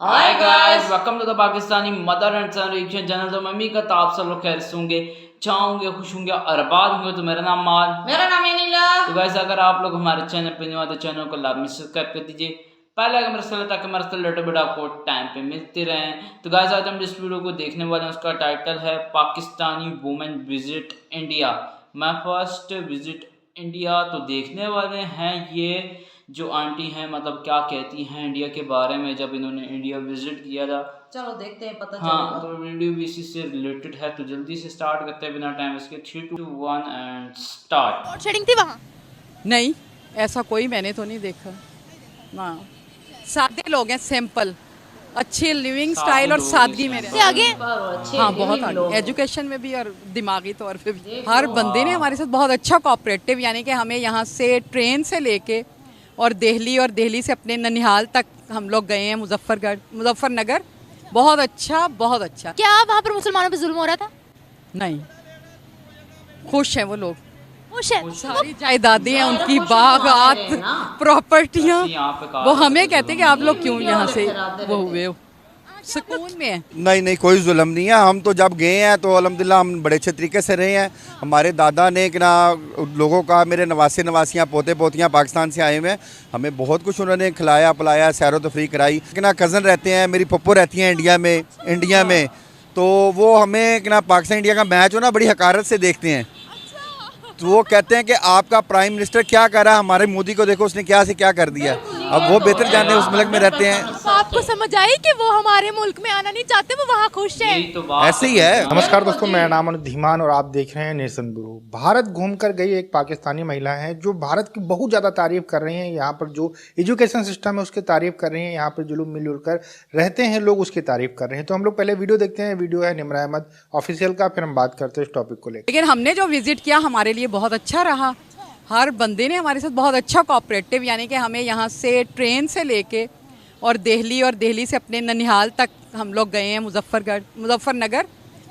Hi guys, welcome to the Pakistani mother and son reaction channel. तो mummy का तो आप सब लोग खैर होंगे, चाहोगे, खुश होंगे और आबाद होंगे। तो मेरा नाम माल, मेरा नाम अनिला। तो गाइस अगर आप लोग हमारे चैनल पे न्यू आते चैनल को लाजमी सब्सक्राइब कर दीजिए, पहले अगर मेरे ताकि हमारे रिलेटेड वीडियो आपको टाइम पे मिलते रहें। तो गाइस आज हम जिस वीडियो को देखने वाले हैं उसका टाइटल है पाकिस्तानी वुमेन विजिट इंडिया। मैं फर्स्ट विजिट इंडिया तो देखने वाले हैं। ये जो आंटी हैं मतलब क्या कहती हैं इंडिया के बारे में जब इन्होंने इंडिया विजिट किया था। चलो देखते हैं, पता हाँ, चलेगा। तो वीडियो भी इसी से रिलेटेड है, तो जल्दी से स्टार्ट करते हैं बिना टाइम इसके। 3, 2, 1 एंड स्टार्ट। लोड शेडिंग थी वहाँ? नहीं, ऐसा कोई मैंने तो नहीं देखा ना। सादे लोग हैं, सिंपल, अच्छी लिविंग स्टाइल और सादगी में से आगे हाँ बहुत आगे, एजुकेशन में भी और दिमागी तौर पे भी। हर बंदे ने हमारे साथ बहुत अच्छा कोऑपरेटिव, यानी कि हमें यहाँ से ट्रेन से लेके और दिल्ली से अपने ननिहाल तक हम लोग गए हैं, मुजफ्फरनगर। बहुत अच्छा, बहुत अच्छा। क्या वहाँ पर मुसलमानों पे जुल्म हो रहा था? नहीं, खुश हैं वो लोग, खुश है। सारी जायदादें हैं उनकी, बागात, प्रॉपर्टियाँ। वो हमें कहते हैं कि आप लोग क्यों यहाँ से वो हुए हो, सुकून में है। नहीं, कोई जुल्म नहीं है। हम तो जब गए हैं तो अल्हम्दुलिल्लाह हम बड़े अच्छे तरीके से रहे हैं। हमारे दादा ने कि ना लोगों का, मेरे नवासियाँ पोते पोतियाँ पाकिस्तान से आए हुए हैं, हमें बहुत कुछ उन्होंने खिलाया पिलाया, सैर तफरी कराई। कि ना कज़न रहते हैं, मेरी पप्पो रहती हैं इंडिया में, तो वो हमें कि ना पाकिस्तान इंडिया का मैच हो ना बड़ी हकारत से देखते हैं। तो वो कहते हैं कि आपका प्राइम मिनिस्टर क्या कर रहा है, हमारे मोदी को देखो उसने क्या से क्या कर दिया। अब वो बेहतर जानते हैं, उस मुल्क में रहते हैं। तो आपको समझ आई कि वो हमारे मुल्क में आना नहीं चाहते, वो वहाँ खुश है। तो ऐसे ही है। नमस्कार दोस्तों, मेरा नाम अनुज धीमान और आप देख रहे हैं नेशन ब्यूरो। भारत घूमकर गई एक पाकिस्तानी महिला है जो भारत की बहुत ज़्यादा तारीफ कर रही हैं। यहाँ पर जो एजुकेशन सिस्टम है उसकी तारीफ कर रही हैं, यहाँ पर जो लोग मिलजुल कर रहते हैं लोग उसकी तारीफ कर रहे हैं। तो हम लोग पहले वीडियो देखते हैं। वीडियो है निमरा अहमद ऑफिशियल का, फिर हम बात करते हैं इस टॉपिक को लेकर। लेकिन हमने जो विजिट किया हमारे लिए बहुत अच्छा रहा। हर बंदे ने हमारे साथ बहुत अच्छा कोऑपरेटिव, यानी कि हमें यहाँ से ट्रेन से लेके और दिल्ली से अपने ननिहाल तक हम लोग गए हैं, मुजफ्फरनगर।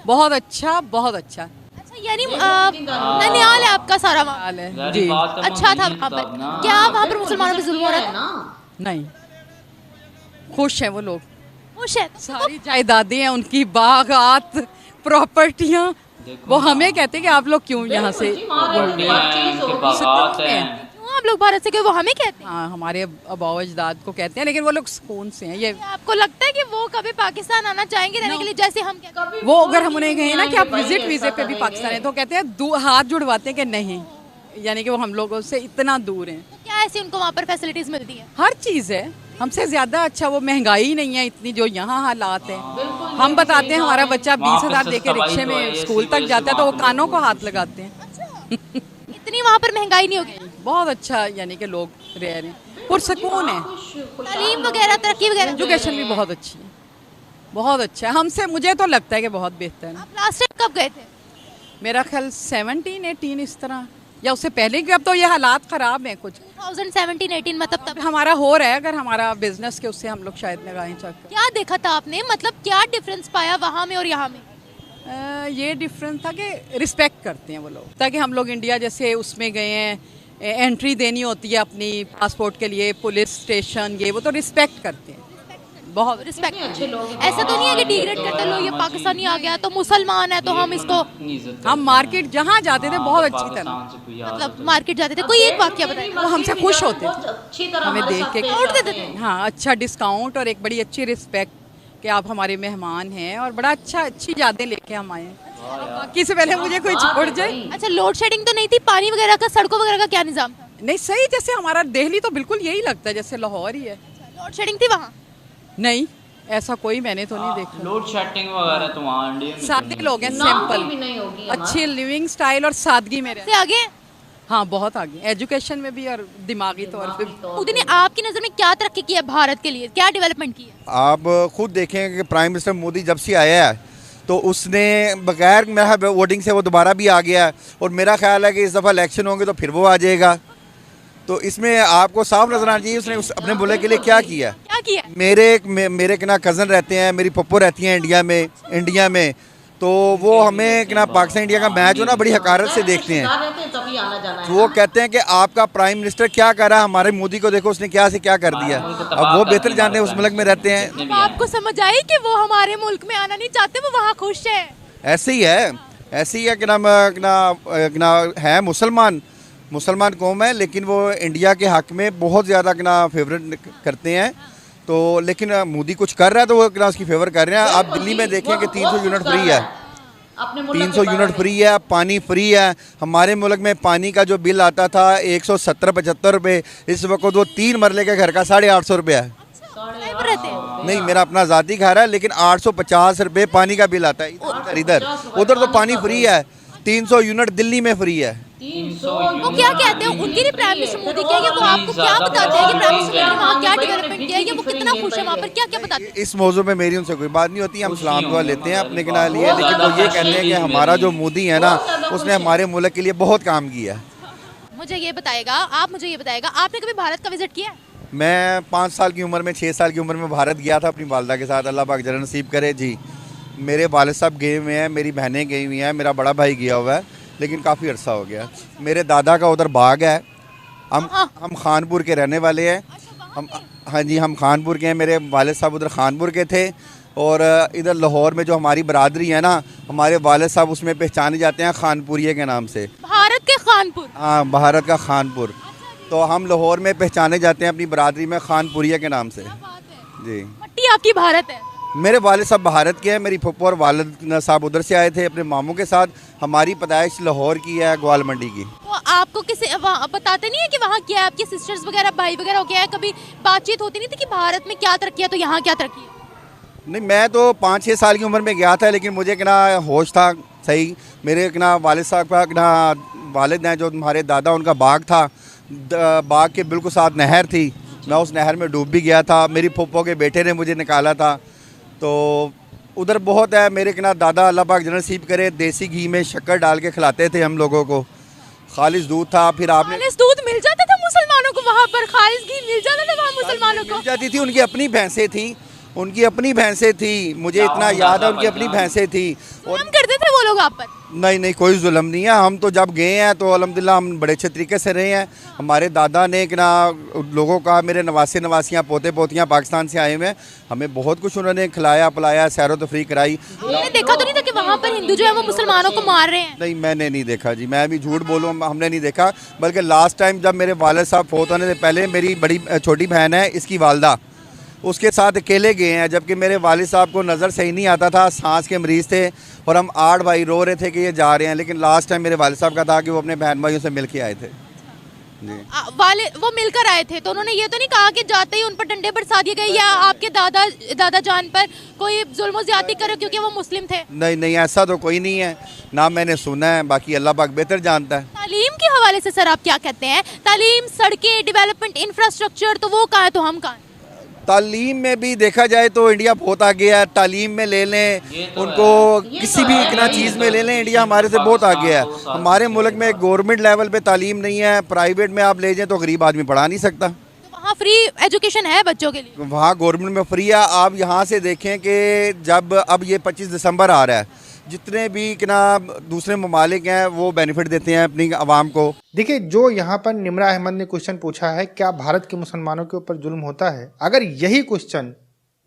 बहुत अच्छा, बहुत अच्छा। अच्छा, यानी ननिहाल है आपका सारा वहाँ? हाल है जी। अच्छा था वहाँ पर। क्या वहाँ पर मुसलमानों पे जुल्म हो रहा था? नहीं, खुश हैं वो लोग, खुश है। सारी जायदादें हैं उनकी, बागात, प्रॉपर्टियाँ। वो हमें कहते हैं कि आप लोग क्यों यहाँ से क्यों आप लोग भारत से, क्यों वो हमें कहते हैं? हाँ, हमारे अबाव अजदाद को कहते हैं, लेकिन वो लोग सुकून से हैं। ये आपको लगता है कि वो कभी पाकिस्तान आना चाहेंगे रहने के लिए, जैसे हम कहते हैं? वो अगर हम उन्हें कहें ना कि आप विजिट वीजे पे भी पाकिस्तान है, तो कहते हैं हाथ जुड़वाते हैं कि नहीं, यानी कि वो हम लोगों से इतना दूर हैं। तो क्या ऐसी उनको वहाँ पर फैसिलिटीज मिलती है? हर चीज़ है हमसे ज़्यादा अच्छा। वो महंगाई नहीं है इतनी जो यहाँ हालात है। हम बताते हैं हमारा बच्चा 20,000 दे के रिक्शे में स्कूल तक जाता है तो वो कानों को हाथ लगाते हैं। इतनी वहाँ पर महंगाई नहीं होगी? बहुत अच्छा, यानी कि लोग रह रहे हैं, पुरसकून है। तालीम वगैरह, तरक्की वगैरह, एजुकेशन भी बहुत अच्छी है, बहुत अच्छा है। हमसे, मुझे तो लगता है कि बहुत बेहतर है। आप लास्ट टाइम कब गए थे? मेरा ख्याल 17, 18 इस तरह, या उससे पहले कि अब तो ये हालात ख़राब हैं कुछ। 2017-18 मतलब तब हमारा हो रहा है, अगर हमारा बिजनेस के उससे हम लोग शायद लगाएं चक्कर। क्या देखा था आपने, मतलब क्या डिफरेंस पाया वहाँ में और यहाँ में? ये डिफरेंस था कि रिस्पेक्ट करते हैं वो लोग, ताकि हम लोग इंडिया जैसे उसमें गए हैं, एंट्री देनी होती है अपनी पासपोर्ट के लिए, पुलिस स्टेशन, ये वो तो रिस्पेक्ट करते हैं, बहुत रिस्पेक्ट। अच्छे लोग ऐसा तो नहीं है कि डिग्रेड करते लोग, ये पाकिस्तानी आ गया तो मुसलमान है तो हम इसको। हम मार्केट जहाँ जाते थे बहुत अच्छी तरह, मतलब मार्केट जाते थे, कोई एक वाक्य बताइए। वो हमसे खुश होते थे, हमें देख के डिस्काउंट देते थे। हाँ, अच्छा डिस्काउंट और एक बड़ी अच्छी रिस्पेक्ट कि आप हमारे मेहमान हैं, और बड़ा अच्छा, अच्छी यादें लेके हम आए। बाकी से पहले मुझे कोई छोड़ जाए। अच्छा, लोड शेडिंग तो नहीं थी? पानी वगैरह का, सड़कों वगैरह का क्या निजाम था? नहीं, सही, जैसे हमारा दिल्ली तो बिल्कुल यही लगता है जैसे लाहौर ही है। लोड शेडिंग थी वहाँ? नहीं, ऐसा कोई मैंने तो नहीं देखा। लोड शेडिंग वगैरह तो वहाँ इंडिया में सादे लोग हैं, सिंपल, अच्छी लिविंग स्टाइल और सादगी में रहते से आगे? हाँ, बहुत आगे, एजुकेशन में भी और दिमागी तौर पे भी। मोदी ने आपकी नज़र में क्या तरक्की की है भारत के लिए, क्या डेवलपमेंट की है? आप खुद देखें कि प्राइम मिनिस्टर मोदी जब से आया है तो उसने बगैर मेरा वोटिंग से वो दोबारा भी आ गया है, और मेरा ख्याल है कि इस दफ़ा इलेक्शन होंगे तो फिर वो आ जाएगा। तो इसमें आपको साफ नजर आना चाहिए उसने अपने मुल्क के लिए क्या किया। क्या किया? मेरे ना कज़न रहते हैं, मेरी पप्पो रहती हैं इंडिया में, तो वो हमें क्या पाकिस्तान इंडिया का मैच हो ना बड़ी हकारत से देखते हैं। रहते हैं तभी आना जाना है। तो वो कहते हैं कि आपका प्राइम मिनिस्टर क्या कर रहा है, हमारे मोदी को देखो उसने क्या से क्या कर दिया। अब वो बेहतर जानते हैं, उस मुल्क में रहते हैं। अब आपको समझ आई कि वो हमारे मुल्क में आना नहीं चाहते, वो वहाँ खुश है। ऐसे ही है, ऐसे ही है कि नाम है मुसलमान कौम है, लेकिन वो इंडिया के हक में बहुत ज़्यादा फेवरेट करते हैं। तो लेकिन मोदी कुछ कर रहा है तो वो उसकी फेवर कर रहे हैं। आप दिल्ली में देखें कि 300 यूनिट फ्री है, अपने मुल्क 300 यूनिट फ्री है, पानी फ्री है। हमारे मुल्क में पानी का जो बिल आता था 170-75 रुपये, इस वक्त वो 3 मरले के घर का 850 रुपये है। रहते हैं। नहीं, मेरा अपना ज़ाती घर है, लेकिन 850 रुपये पानी का बिल आता है इधर। उधर तो पानी फ्री है, 300 यूनिट दिल्ली में फ्री है। वो क्या कहते हैं, उनके लिए प्राइम मिनिस्टर मोदी क्या है, वो आपको क्या बताते हैं कि प्राइम मिनिस्टर ने वहाँ क्या डेवलपमेंट किया है, वो कितना खुश है वहाँ पर, क्या क्या बताते हैं? इस मौजू में मेरी उनसे कोई बात नहीं होती, हम सलाम दुआ लेते हैं अपने के लिए, लेकिन वो ये कहते हैं कि हमारा जो मोदी है ना, उसने हमारे मुल्क के लिए बहुत काम किया है। मुझे ये बताएगा, आपने कभी भारत का विजिट किया है? मैं 5 साल की उम्र में, 6 साल की उम्र में भारत गया था अपनी वालदा के साथ, अल्लाह पाक जन्नत नसीब करे जी। मेरे वालिद साहब गए हुए हैं, मेरी बहनें गई हुई हैं, मेरा बड़ा भाई गया हुआ है, लेकिन काफ़ी अरसा हो गया। मेरे दादा का उधर बाग है। हम खानपुर के रहने वाले हैं। हाँ जी, हम खानपुर के हैं। मेरे वालिद साहब उधर खानपुर के थे, और इधर लाहौर में जो हमारी बरादरी है ना, हमारे वालिद साहब उसमें पहचाने जाते हैं खानपुरिये के नाम से। भारत के खानपुर? हाँ, भारत का खानपुर। तो हम लाहौर में पहचाने जाते हैं अपनी बरादरी में खानपुरिया के नाम से जी। मट्टी आपकी भारत है? मेरे वालिद साहब भारत के हैं, मेरी फुप्पो और वालिद साहब उधर से आए थे अपने मामू के साथ। हमारी पैदाइश लाहौर की है, ग्वाल मंडी की। वो आपको किसी बताते नहीं है कि वहाँ क्या है, आपके सिस्टर्स वगैरह भाई वगैरह हो गया है, कभी बातचीत होती नहीं थी कि भारत में क्या तरक्की है तो यहाँ क्या तरक्की है? नहीं, मैं तो 5-6 साल की उम्र में गया था, लेकिन मुझे होश था सही। मेरे वालिद साहब का वालिद हैं जो हमारे दादा, उनका बाग था, बाग के बिल्कुल साथ नहर थी। मैं उस नहर में डूब भी गया था, मेरी फुप्पो के बेटे ने मुझे निकाला था। तो उधर बहुत है। मेरे दादा अल्लाह पाक जन्नत नसीब करे, देसी घी में शक्कर डाल के खिलाते थे हम लोगों को। खालिस दूध था। फिर आपने खालिस दूध मिल जाता था मुसलमानों को वहाँ पर? खालिस घी मिल जाता था वहाँ मुसलमानों को? मिल जाती थी, उनकी अपनी भैंसें थी, मुझे इतना याद है, उनकी अपनी भैंसें थी। और हम करते थे वो लोग आप पर? नहीं, कोई जुल्म नहीं है। हम तो जब गए हैं तो अल्हम्दुलिल्लाह हम बड़े अच्छे तरीके से रहे हैं। हमारे दादा ने लोगों का, मेरे नवासियाँ पोते पोतियाँ पाकिस्तान से आए हुए हैं, हमें बहुत कुछ उन्होंने खिलाया पिलाया, सैर व तफरीह कराई। आपने देखा तो नहीं था कि वहाँ पर हिंदू जो है वो मुसलमानों को मार रहे हैं? नहीं, मैंने नहीं देखा जी, मैं भी झूठ बोलूँ, हमने नहीं देखा। बल्कि लास्ट टाइम जब मेरे वालिद साहब फोत होने से पहले मेरी बड़ी छोटी बहन है, इसकी वालदा, उसके साथ अकेले गए हैं, जबकि मेरे वालिद साहब को नज़र सही नहीं आता था, सांस के मरीज़ थे, और हम 8 भाई रो रहे थे कि ये जा रहे हैं। लेकिन लास्ट टाइम मेरे वालिद साहब का था कि वो अपने बहन भाइयों से मिल के आए थे जी। वो मिलकर आए थे, तो उन्होंने ये तो नहीं कहा कि जाते ही उन पर डंडे बरसा दिए गए, या आपके दादा जान पर कोई जुल्म ज़्यादती करे क्योंकि वो मुस्लिम थे? नहीं, ऐसा तो कोई नहीं है, ना मैंने सुना है, बाकी अल्लाह पाक बेहतर जानता है। तालीम के हवाले से सर आप क्या कहते हैं? तालीम, सड़कें, डेवलपमेंट, इंफ्रास्ट्रक्चर, तो वो कहाँ है तो हम कहाँ? तालीम में भी देखा जाए तो इंडिया बहुत आगे है। तालीम में ले लें, उनको किसी भी इतना चीज़ में ले लें, इंडिया हमारे से बहुत आगे है। हमारे मुल्क में गवर्नमेंट लेवल पे तालीम नहीं है, प्राइवेट में आप ले जाएं तो गरीब आदमी पढ़ा नहीं सकता। तो वहाँ फ्री एजुकेशन है बच्चों के लिए? वहाँ गवर्नमेंट में फ्री है। आप यहाँ से देखें कि जब अब ये 25 दिसंबर आ रहा है, जितने भी दूसरे ममालिक हैं वो बेनिफिट देते हैं अपनी आवाम को। देखिए, जो यहाँ पर निमरा अहमद ने क्वेश्चन पूछा है, क्या भारत के मुसलमानों के ऊपर जुल्म होता है, अगर यही क्वेश्चन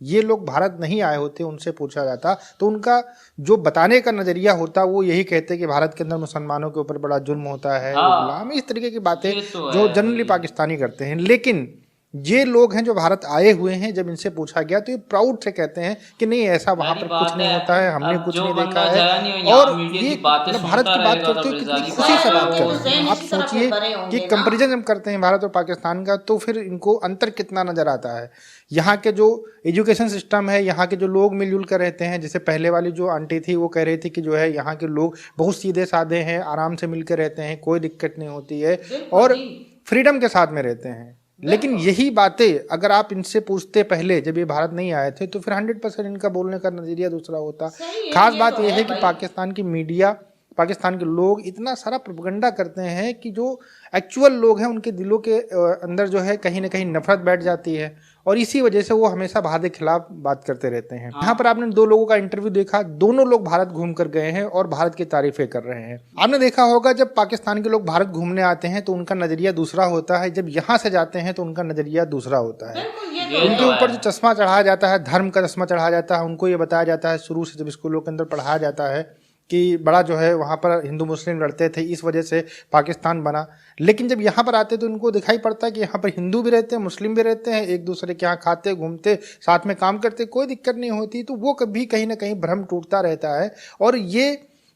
ये लोग भारत नहीं आए होते उनसे पूछा जाता तो उनका जो बताने का नज़रिया होता वो यही कहते कि भारत के अंदर मुसलमानों के ऊपर बड़ा जुल्म होता है, गुलाम, इस तरीके की बातें जो जनरली पाकिस्तानी करते हैं। लेकिन ये लोग हैं जो भारत आए हुए हैं, जब इनसे पूछा गया तो ये प्राउड से कहते हैं कि नहीं, ऐसा वहाँ पर कुछ नहीं होता है, हमने कुछ नहीं देखा है। और ये भारत की बात करते हुए कितनी खुशी से बात कर रहे हैं। आप सोचिए कि कंपैरिजन जब करते हैं भारत और पाकिस्तान का, तो फिर इनको अंतर कितना नज़र आता है। यहाँ के जो एजुकेशन सिस्टम है, यहाँ के जो लोग मिलजुल कर रहते हैं, जैसे पहले वाली जो आंटी थी वो कह रही थी कि जो है यहाँ के लोग बहुत सीधे साधे हैं, आराम से मिलकर रहते हैं, कोई दिक्कत नहीं होती है और फ्रीडम के साथ में रहते हैं। लेकिन यही बातें अगर आप इनसे पूछते पहले, जब ये भारत नहीं आए थे, तो फिर 100% इनका बोलने का नज़रिया दूसरा होता। खास बात यह है कि पाकिस्तान की मीडिया, पाकिस्तान के लोग इतना सारा प्रोपेगेंडा करते हैं कि जो एक्चुअल लोग हैं उनके दिलों के अंदर जो है कहीं ना कहीं नफरत बैठ जाती है और इसी वजह से वो हमेशा भारत के खिलाफ बात करते रहते हैं। यहाँ पर आपने दो लोगों का इंटरव्यू देखा, दोनों लोग भारत घूम कर गए हैं और भारत की तारीफें कर रहे हैं। आपने देखा होगा जब पाकिस्तान के लोग भारत घूमने आते हैं तो उनका नजरिया दूसरा होता है, जब यहाँ से जाते हैं तो उनका नजरिया दूसरा होता है। उनके ऊपर जो चश्मा चढ़ाया जाता है, धर्म का चश्मा चढ़ाया जाता है, उनको ये बताया जाता है शुरू से जब स्कूलों के अंदर पढ़ाया जाता है कि बड़ा जो है वहाँ पर हिंदू मुस्लिम लड़ते थे, इस वजह से पाकिस्तान बना। लेकिन जब यहाँ पर आते तो उनको दिखाई पड़ता है कि यहाँ पर हिंदू भी रहते हैं, मुस्लिम भी रहते हैं, एक दूसरे के यहाँ खाते घूमते साथ में काम करते, कोई दिक्कत नहीं होती। तो वो कभी कहीं ना कहीं भ्रम टूटता रहता है और ये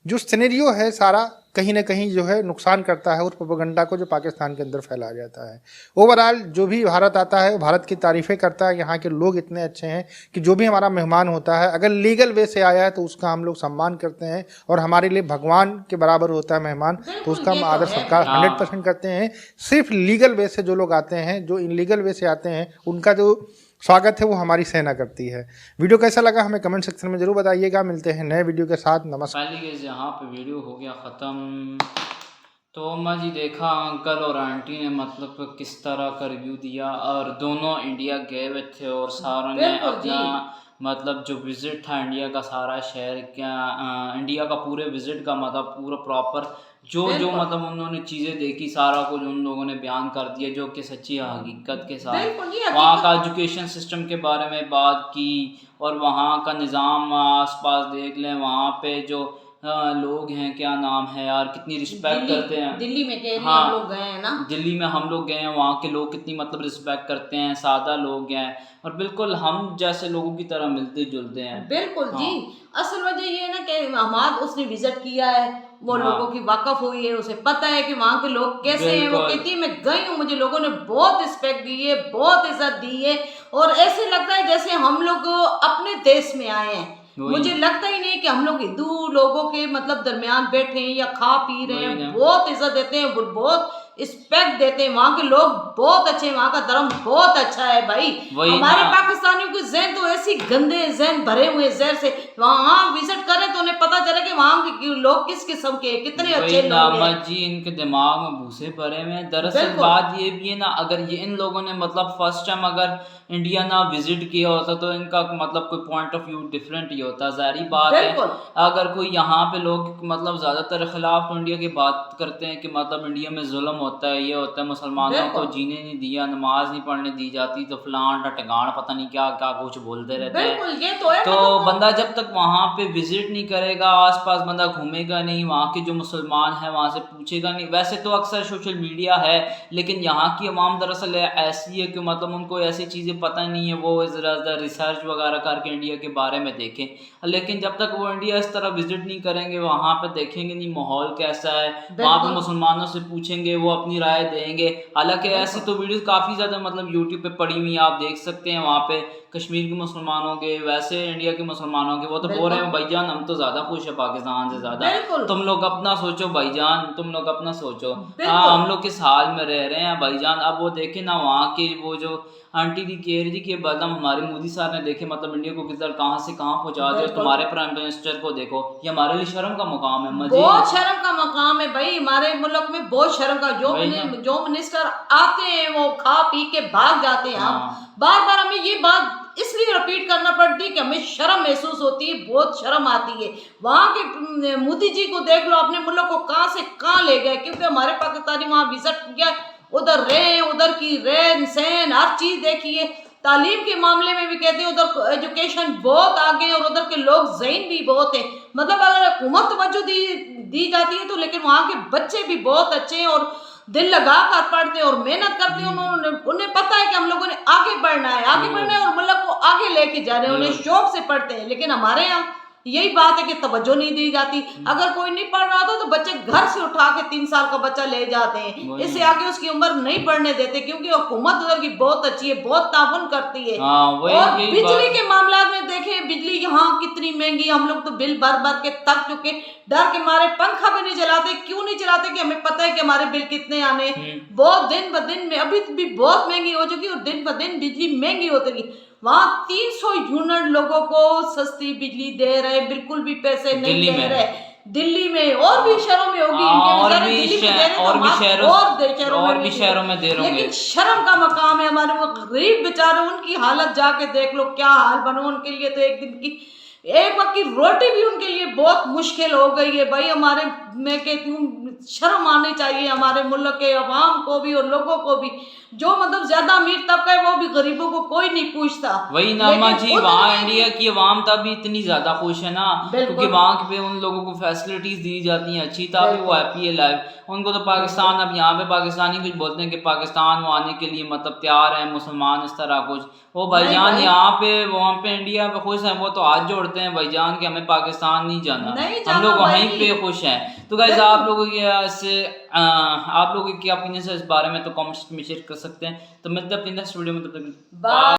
जो सिनेरियो है सारा कहीं ना कहीं जो है नुकसान करता है उस प्रोपेगेंडा को जो पाकिस्तान के अंदर फैलाया जाता है। ओवरऑल जो भी भारत आता है भारत की तारीफ़ें करता है, यहाँ के लोग इतने अच्छे हैं कि जो भी हमारा मेहमान होता है अगर लीगल वे से आया है तो उसका हम लोग सम्मान करते हैं और हमारे लिए भगवान के बराबर होता है मेहमान, तो उसका हम आदर सत्कार 100% करते हैं। सिर्फ लीगल वे से जो लोग आते हैं, जो इनलीगल वे से आते हैं, उनका जो स्वागत है वो हमारी सेना करती है। वीडियो कैसा लगा हमें कमेंट सेक्शन में जरूर बताइएगा। मिलते हैं नए वीडियो के साथ। नमस्कार। पहले यहाँ पे वीडियो हो गया ख़त्म। तो अम्मा जी देखा अंकल और आंटी ने मतलब किस तरह का रिव्यू दिया, और दोनों इंडिया गए हुए थे और सारों ने अपना मतलब जो विज़िट था इंडिया का, सारा शहर क्या इंडिया का पूरे विज़िट का मतलब पूरा प्रॉपर जो मतलब उन्होंने चीज़ें देखी सारा कुछ उन लोगों ने बयान कर दिया, जो कि सच्ची हकीकत के साथ वहाँ का एजुकेशन सिस्टम के बारे में बात की, और वहाँ का निज़ाम आसपास देख लें, वहाँ पे जो लोग हैं, क्या नाम है यार, कितनी रिस्पेक्ट करते हैं। दिल्ली में हम लोग गए हैं ना, दिल्ली में हम लोग गए हैं, वहाँ के लोग कितनी मतलब रिस्पेक्ट करते हैं, सादा लोग हैं और बिल्कुल हम जैसे लोगों की तरह मिलते जुलते हैं। बिल्कुल जी। असल वजह ये है ना कि हमारा उसने विजिट किया है, वो लोगों की वाकफ हुई है, उसे पता है कि वहाँ के लोग कैसे हैं। वो कहती है मैं गई हूँ, मुझे लोगों ने बहुत रिस्पेक्ट दी है, बहुत इज्जत दी है, और ऐसे लगता है जैसे हम लोग अपने देश में आए हैं। मुझे लगता ही नहीं कि हम लोग हिंदू लोगों के मतलब दरमियान बैठे हैं या खा पी रहे हैं। बहुत इज्जत देते हैं, बहुत रिस्पेक्ट देते हैं। वहाँ के लोग बहुत अच्छे हैं, वहाँ का धर्म बहुत अच्छा है भाई। हमारे पाकिस्तानियों के ज़हन तो ऐसी गंदे ज़हन भरे हुए जहर से, वहाँ विजिट करें तो उन्हें पता चले कि वहाँ के लोग किस किस्म के, कितने अच्छे लोग हैं। जी इनके दिमाग में भूसे भरे हुए हैं। दरअसल बात ये भी है ना, अगर ये इन लोगों ने मतलब फर्स्ट टाइम अगर इंडिया ना विजिट किया होता तो इनका मतलब कोई पॉइंट ऑफ व्यू डिफरेंट ही होता। जारी बात है अगर कोई यहाँ पे लोग मतलब ज़्यादातर खिलाफ तो इंडिया की बात करते हैं कि मतलब इंडिया में जुल्म होता है, ये होता है, मुसलमानों को जीने नहीं दिया, नमाज नहीं पढ़ने दी जाती, तो फलान टटगान पता नहीं क्या क्या कुछ बोलते रहते हैं। तो बंदा जब तक वहाँ पे विजिट नहीं करेगा, आसपास बंदा घूमेगा नहीं, वहाँ के जो मुसलमान हैं वहाँ से पूछेगा नहीं। वैसे तो अक्सर सोशल मीडिया है, लेकिन यहाँ की अवाम दरअसल ऐसी है कि मतलब उनको ऐसी चीज़ें पता नहीं है, वो ज़रा रिसर्च वगैरह करके इंडिया के बारे में देखें। लेकिन जब तक वो इंडिया इस तरह विजिट नहीं करेंगे, वहाँ पे देखेंगे नहीं माहौल कैसा है, वहाँ पे मुसलमानों से पूछेंगे, वो अपनी राय देंगे। हालांकि ऐसी तो वीडियोस काफ़ी ज़्यादा मतलब यूट्यूब पे पड़ी हुई आप देख सकते हैं, वहाँ पे कश्मीर के मुसलमानों के, वैसे इंडिया के मुसलमानों के, वो तो बोल रहे हैं भाईजान हम तो ज़्यादा खुश है पाकिस्तान से ज़्यादा, तुम लोग अपना सोचो भाईजान, तुम लोग अपना सोचो। हाँ हम लोग किस हाल में रह रहे हैं भाईजान। अब वो देखे ना वहाँ के वो जो आंटी दी केयर जी के बदम हमारे मोदी साहब ने देखे मतलब इंडिया को किधर कहाँ से कहाँ पहुँचा दिया। तुम्हारे प्राइम मिनिस्टर को देखो, ये हमारे लिए शर्म का मुकाम है। बहुत शर्म का मुकाम है भाई, हमारे मुल्क में बहुत शर्म का। जो मिनिस्टर आते हैं वो खा पी के भाग जाते हैं। बार बार हमें ये बात इसलिए रिपीट करना पड़ती है कि हमें शर्म महसूस होती है, बहुत शर्म आती है। वहाँ के मोदी जी को देख लो, अपने मुल्क को कहाँ से कहाँ ले गए, क्योंकि हमारे पाकिस्तानी वहाँ विजिट किया, उधर रहे, उधर की रहन सहन हर चीज देखी है। तालीम के मामले में भी कहते हैं उधर एजुकेशन बहुत आगे है और उधर के लोग ज़हीन भी बहुत है। मतलब अगर हुकूमत तवज्जो दी जाती है तो, लेकिन वहाँ के बच्चे भी बहुत अच्छे हैं और दिल लगा कर पढ़ते हैं और मेहनत करते हैं। उन्हें पता है कि हम लोगों ने आगे बढ़ना है और मुल्क को आगे लेके जा रहे हैं, उन्हें शौक से पढ़ते हैं। लेकिन हमारे यहाँ यही बात है कि तवज्जो नहीं दी जाती। अगर कोई नहीं पढ़ रहा था तो बच्चे घर से उठा के 3 साल का बच्चा ले जाते हैं, इससे आगे उसकी उम्र नहीं बढ़ने देते, क्योंकि हुकूमत उधर की बहुत अच्छी है, बहुत ताउन करती है। और बिजली के मामला में देखें, बिजली यहाँ कितनी महंगी, हम लोग तो बिल भर भर के थक चुके, डर के मारे पंखा भी नहीं चलाते। क्यों नहीं चलाते कि हमें पता है कि हमारे बिल कितने आने। बहुत दिन ब दिन में अभी भी बहुत महंगी हो चुकी और दिन ब दिन बिजली महंगी होती गई। वहाँ 300 यूनिट लोगों को सस्ती बिजली दे रहे, बिल्कुल भी पैसे नहीं दे रहे। दिल्ली में और भी शहरों में होगी, हाँ, इनके और बेचारे भी दिल्ली में शहर- दे रहे हैं, और तो भी हमारे शहरों- और भी दे शहरों में दे रहे होंगे। लेकिन शर्म का मकाम है हमारे, वो गरीब बेचारे, उनकी हालत जाके देख लो क्या हाल बनो, उनके लिए तो एक दिन की एक वक्त की रोटी भी उनके लिए बहुत मुश्किल हो गई है भाई। हमारे, मैं कहती हूँ शर्म आनी चाहिए हमारे मुल्क के अवाम को भी और लोगों को भी, जो मतलब ज्यादा अमीर तबका है वो भी गरीबों को कोई नहीं पूछता। वही नामा लेकिन जी, उधर वहाँ में इंडिया की अवाम तभी इतनी ज्यादा खुश है ना, बिल्कुल। क्योंकि वहाँ पे उन लोगों को फैसिलिटीज दी जाती हैं अच्छी, तभी वो हैप्पी है लाइफ। उनको तो पाकिस्तान, अब यहाँ पे पाकिस्तानी कुछ बोलते हैं कि पाकिस्तान वो आने के लिए मतलब तैयार है मुसलमान, इस तरह कुछ। वो भाईजान भाई। यहाँ पे वहाँ पे इंडिया पे खुश हैं, वो तो हाथ जोड़ते हैं भाईजान कि हमें पाकिस्तान नहीं जाना, नहीं हम जाना लोग वहीं भाई। पे खुश हैं। तो गाइस आप लोगों की इससे आप लोगों की क्या ओपिनियन है इस बारे में, तो कमेंट्स में शेयर कर सकते हैं। तो मिलते हैं अपनी नेक्स्ट वीडियो में, तब तक बाय।